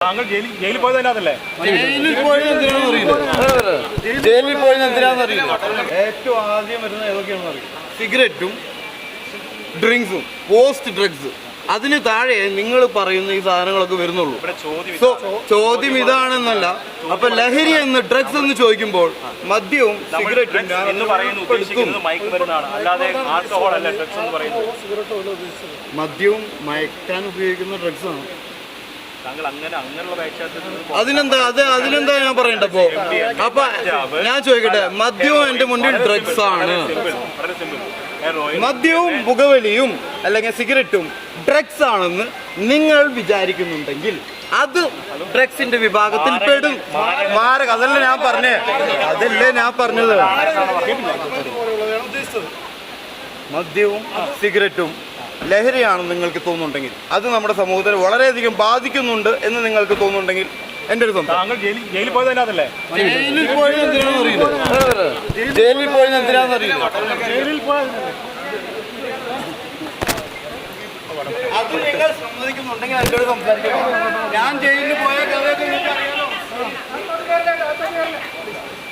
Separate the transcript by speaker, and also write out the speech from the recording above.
Speaker 1: താങ്കൾ ജയിലിൽ പോയത് അതിനകത്തല്ലേ?
Speaker 2: ജയിലിൽ പോയത് എന്തിനാണെന്നറിയില്ല. ഏറ്റവും ആദ്യം വരുന്ന ഏതൊക്കെയാണെന്ന് അറിയില്ല. സിഗരറ്റും ഡ്രിങ്ക്സും പോസ്റ്റ് ഡ്രഗ്സ്, അതിന് താഴെ നിങ്ങൾ പറയുന്ന ഈ സാധനങ്ങളൊക്കെ വരുന്നുള്ളൂ. ചോദ്യം ഇതാണെന്നല്ല. അപ്പൊ ലഹരി എന്ന് ഡ്രഗ്സ് എന്ന് ചോദിക്കുമ്പോൾ മദ്യവും സിഗരറ്റും മദ്യവും മയക്കാൻ ഉപയോഗിക്കുന്ന ഡ്രഗ്സ് ആണ്. അതിനെന്താ ഞാൻ പറയണ്ടപ്പോ? അപ്പൊ ഞാൻ ചോദിക്കട്ടെ, മദ്യവും എന്റെ മുന്നിൽ ഡ്രഗ്സ് ആണ്. മദ്യവും പുകവലിയും അല്ലെങ്കിൽ സിഗരറ്റും ഡ്രഗ്സ് ആണെന്ന് നിങ്ങൾ വിചാരിക്കുന്നുണ്ടെങ്കിൽ അത് ഡ്രഗ്സിന്റെ വിഭാഗത്തിൽ പെടും. അതല്ലേ ഞാൻ പറഞ്ഞത്. മദ്യവും സിഗരറ്റും ലഹരിയാണെന്ന് നിങ്ങൾക്ക് തോന്നുന്നുണ്ടെങ്കിൽ, അത് നമ്മുടെ സമൂഹത്തിൽ വളരെയധികം ബാധിക്കുന്നുണ്ട് എന്ന് നിങ്ങൾക്ക് തോന്നുന്നുണ്ടെങ്കിൽ എന്റെ ഒരു സ്വന്തം.
Speaker 1: ജയിലിൽ പോയത് അതിനകത്തല്ലേ?
Speaker 2: ജയിലിൽ പോയത് എന്തിനാണെന്നറിയില്ല. അത് നിങ്ങൾ സമ്മതിക്കുന്നുണ്ടെങ്കിൽ അതിനോട് സംസാരിക്കണം.